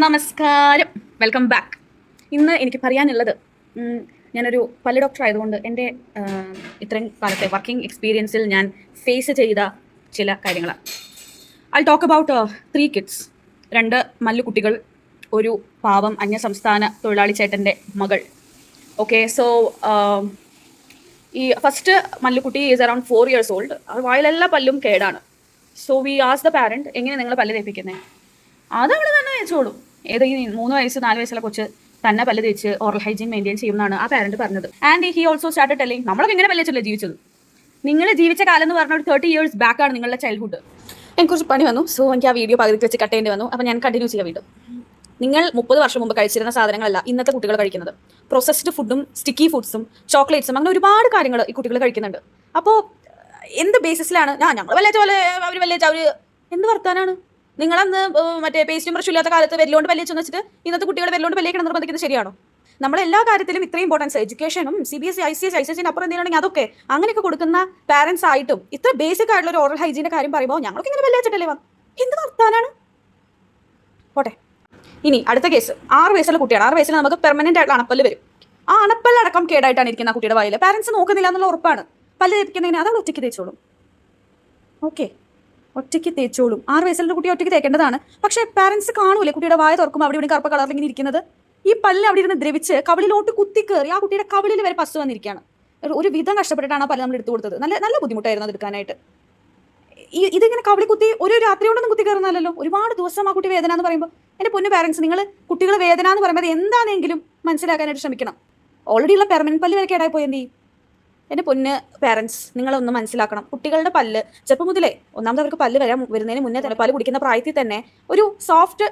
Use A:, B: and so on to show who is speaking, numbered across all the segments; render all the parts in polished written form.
A: നമസ്കാരം, welcome back. ഇന്ന് എനിക്ക് പറയാനുള്ളത്, ഞാനൊരു പല്ല് ഡോക്ടർ ആയതുകൊണ്ട് എൻ്റെ ഇത്രയും കാലത്തെ വർക്കിംഗ് എക്സ്പീരിയൻസിൽ ഞാൻ ഫേസ് ചെയ്ത ചില കാര്യങ്ങളാണ്. ഐ ടോക്ക് അബൌട്ട് 3 കിഡ്സ്, 2 മല്ലുകുട്ടികൾ, ഒരു പാവം അന്യസംസ്ഥാന തൊഴിലാളി ചേട്ടൻ്റെ മകൾ. ഓക്കെ, സോ ഈ ഫസ്റ്റ് മല്ലുകുട്ടി ഈസ് അറൌണ്ട് 4 years old. വായിലെല്ലാ പല്ലും കേടാണ്. So we as the parent, എങ്ങനെ നിങ്ങൾ പല്ല് തേപ്പിക്കുന്നത്? അതവൾ തന്നെ തേച്ചോളൂ. ഏത് ഈ 3 വയസ്സ് 4 വയസ്സുള്ള കൊച്ച് തന്നെ പല്ല് തേച്ച് ഓറൽ ഹൈജീൻ മെയിൻറ്റെയിൻ ചെയ്യുമെന്നാണ് ആ പാരന്റ് പറഞ്ഞത്. And he also started telling, നമ്മളൊക്കെ ഇങ്ങനെ പല്ലിച്ചല്ലേ ജീവിച്ചത്. നിങ്ങൾ ജീവിച്ച കാലം എന്ന് പറഞ്ഞ ഒരു 30 years ബാക്കാണ് നിങ്ങളുടെ ചൈൽഡ്ഹുഡ്. എനിക്ക് കുറച്ച് പണി വന്നു, സോ എനിക്ക് ആ വീഡിയോ പകുതിക്ക് വെച്ച് കട്ട് ചെയ്യേണ്ടി വന്നു. അപ്പോൾ ഞാൻ കണ്ടിന്യൂ ചെയ്യാം വീണ്ടും. നിങ്ങൾ 30 വർഷം മുമ്പ് കഴിച്ചിരുന്ന സാധനങ്ങളല്ല ഇന്നത്തെ കുട്ടികൾ കഴിക്കുന്നത്. പ്രോസസ്ഡ് ഫുഡും സ്റ്റിക്കി ഫുഡ്സും ചോക്ലേറ്റ്സും അങ്ങനെ ഒരുപാട് കാര്യങ്ങൾ ഈ കുട്ടികൾ കഴിക്കുന്നുണ്ട്. അപ്പോൾ എന്ത് ബേസിസിലാണ് ഞങ്ങൾ വല്ലേച്ച പോലെ അവർ വല്ലേച്ച അവർ എന്ത് വർത്താനാണ്? നിങ്ങളന്ന് മറ്റേ പേസ്റ്റും ബ്രഷും ഇല്ലാത്ത കാലത്ത് വെല്ലോണ്ട് പല്ലിച്ചെന്ന് വെച്ചിട്ട് ഇന്നത്തെ കുട്ടികളെ വെല്ലോണ്ട് പല്ലിക്കണം നിർബന്ധിക്കുന്നത് ശരിയാണോ? നമ്മളെല്ലാ കാര്യത്തിലും ഇത്രയും ഇമ്പോർട്ടൻസ് എഡ്യൂക്കേഷനും CBSE ICSE ICSE അപ്പുറം എന്തെങ്കിലും അതൊക്കെ അങ്ങനെയൊക്കെ കൊടുക്കുന്ന പാരൻസ് ആയിട്ടും ഇത്ര ബേസിക് ആയിട്ടുള്ള ഒരു ഓറൽ ഹൈജീൻ്റെ കാര്യം പറയുമ്പോൾ ഞങ്ങൾക്ക് ഇങ്ങനെ പല്ലിച്ചിട്ടല്ലേ വന്നു? എന്ത് വർത്താനാണ്? പോട്ടെ. ഇനി അടുത്ത കേസ്, 6 വയസ്സുള്ള കുട്ടിയാണ്. 6 വയസ്സിൽ നമുക്ക് പെർമനന്റ് ആയിട്ടുള്ള അണപ്പല്ല് വരും. ആ അണപ്പല്ലടക്കം കേടായിട്ടാണ് ഇരിക്കുന്ന ആ കുട്ടിയുടെ വായിൽ. പാരൻസ് നോക്കുന്നില്ല എന്നുള്ള ഉറപ്പാണ്. പല്ല് തേപ്പിക്കുന്നതിന് അതവിടെ ഒറ്റയ്ക്ക് തേച്ചോളും. ഓക്കെ, ഒറ്റയ്ക്ക് തേച്ചോളും. 6 വയസ്സുള്ള കുട്ടി ഒറ്റയ്ക്ക് തേക്കേണ്ടതാണ്. പക്ഷേ പാരൻസ് കാണൂലേ കുട്ടിയുടെ വായ തുറക്കുമ്പോൾ അവിടെ ഇവിടെ കറുപ്പ് കളറിൽ ഇങ്ങനെ ഇരിക്കുന്നത്? ഈ പല്ല് അവിടെ ഇരുന്ന് ദ്രവിച്ച് കവിളിലോട്ട് കുത്തിക്കേറി ആ കുട്ടിയുടെ കവിളിൽ വരെ പസ് വന്നിരിക്കുകയാണ്. ഒരു വിധം കഷ്ടപ്പെട്ടിട്ടാണ് ആ പല്ല് നമ്മൾ എടുത്തു കൊടുത്തത്. നല്ല ബുദ്ധിമുട്ടായിരുന്നു അത് എടുക്കാനായിട്ട്. ഇതിങ്ങനെ കവിളി കുത്തി ഒരു രാത്രി കൊണ്ടൊന്നും കുത്തി കയറുന്നല്ലോ, ഒരുപാട് ദിവസം ആ കുട്ടി വേദന എന്ന് പറയുമ്പോൾ എൻ്റെ പൊന്നു പാരൻസ്, നിങ്ങൾ കുട്ടികൾ വേദന എന്ന് പറയുമ്പോൾ എന്താണെങ്കിലും മനസ്സിലാക്കാനായിട്ട് ശ്രമിക്കണം. ഓൾറെഡി ഉള്ള പെർമനന്റ് പല്ല് വരെ കേടായി പോയി എന്ത് ചെയ്യും? എൻ്റെ പൊന്ന് പാരൻസ്, നിങ്ങളൊന്ന് മനസ്സിലാക്കണം. കുട്ടികളുടെ പല്ല് ചെറുപ്പം മുതലേ, ഒന്നാമത് അവർക്ക് പല്ല് വരുന്നതിന് മുന്നേ തന്നെ, പല്ല് കുടിക്കുന്ന പ്രായത്തിൽ തന്നെ ഒരു സോഫ്റ്റ്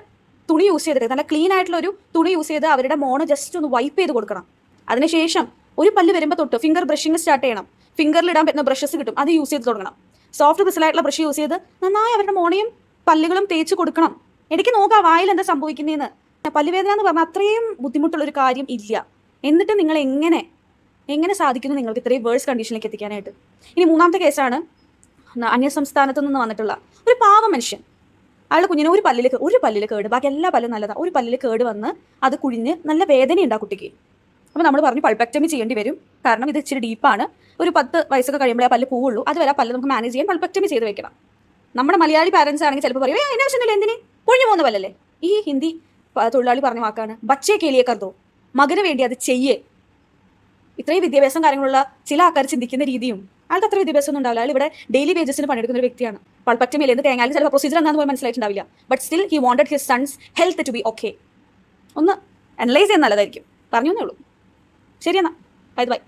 A: തുണി യൂസ് ചെയ്തിട്ട്, നല്ല ക്ലീൻ ആയിട്ടുള്ള ഒരു തുണി യൂസ് ചെയ്ത് അവരുടെ മോണ് ജസ്റ്റ് ഒന്ന് വൈപ്പ് ചെയ്ത് കൊടുക്കണം. അതിനുശേഷം ഒരു പല്ല് വരുമ്പോൾ തൊട്ട് ഫിംഗർ ബ്രഷിങ് സ്റ്റാർട്ട് ചെയ്യണം. ഫിംഗറിൽ ഇടാൻ പറ്റുന്ന ബ്രഷസ് കിട്ടും, അത് യൂസ് ചെയ്ത് തുടങ്ങണം. സോഫ്റ്റ് ബ്രിസിലായിട്ടുള്ള ബ്രഷ് യൂസ് ചെയ്ത് നന്നായി അവരുടെ മോണയും പല്ലുകളും തേച്ച് കൊടുക്കണം. ഇടയ്ക്ക് നോക്കാം വായിൽ എന്താ സംഭവിക്കുന്നതെന്ന്. പല്ലുവേദന എന്ന് പറഞ്ഞാൽ അത്രയും ബുദ്ധിമുട്ടുള്ളൊരു കാര്യം ഇല്ല. എന്നിട്ട് നിങ്ങൾ എങ്ങനെ സാധിക്കുന്നു നിങ്ങൾക്ക് ഇത്രയും വേഴ്സ് കണ്ടീഷനിലേക്ക് എത്തിക്കാനായിട്ട്? ഇനി 3ാമത്തെ കേസാണ്, അന്യസംസ്ഥാനത്ത് നിന്ന് വന്നിട്ടുള്ള ഒരു പാവ മനുഷ്യൻ. അയാളുടെ കുഞ്ഞിന് ഒരു പല്ലിൽ കേട്, ബാക്കി എല്ലാ പല്ലും നല്ലതാണ്. ഒരു പല്ലിൽ കേട് വന്ന് അത് കുഴിഞ്ഞ് നല്ല വേദനയുണ്ട് ആ കുട്ടിക്ക്. അപ്പോൾ നമ്മൾ പറഞ്ഞു പൾപ്പക്ടമി ചെയ്യേണ്ടി വരും, കാരണം ഇത് ഇച്ചിരി ഡീപ്പാണ്. ഒരു 10 വയസ്സൊക്കെ കഴിയുമ്പോഴേ ആ പല്ല് പോവുള്ളൂ. അതുവരെ ആ പല്ല് നമുക്ക് മാനേജ് ചെയ്യാൻ പൾപ്പക്ടമി ചെയ്ത് വെക്കണം. നമ്മുടെ മലയാളി പാരൻസ് ആണെങ്കിൽ ചിലപ്പോൾ പറയും അതിൻ്റെ ആവശ്യമില്ല, എന്തിന് പൊഴിഞ്ഞു പോകുന്ന പല്ലല്ലേ. ഈ ഹിന്ദി തൊഴിലാളി പറഞ്ഞ വാക്കാണ് ബച്ചേ കേലിയെ കർദോ, മകന് വേണ്ടി അത് ചെയ്യേ. ഇത്രയും വിദ്യാഭ്യാസം കാര്യങ്ങളുള്ള ചില ആൾക്കാർ ചിന്തിക്കുന്ന രീതിയും ആൾക്ക് അത്ര വിദ്യാഭ്യാസം ഒന്നും ഉണ്ടാവില്ല. അയാൾ ഇവിടെ ഡെയിലി വേജസിന് പണിയെടുക്കുന്ന ഒരു വ്യക്തിയാണ്. പൾപ്പക്ടമിയിൽ എന്ത് തേങ്ങാലും ചിലപ്പോൾ പ്രൊസീജർ എന്താണെന്ന് പോലും മനസ്സിലായിട്ടുണ്ടാവില്ല. But still he wanted his sons health to be okay. ഒന്ന് അനലൈസ് ചെയ്യാൻ നല്ലതായിരിക്കും. പറഞ്ഞു എന്നേ ഉള്ളൂ. ശരി, എന്നാൽ ബൈ.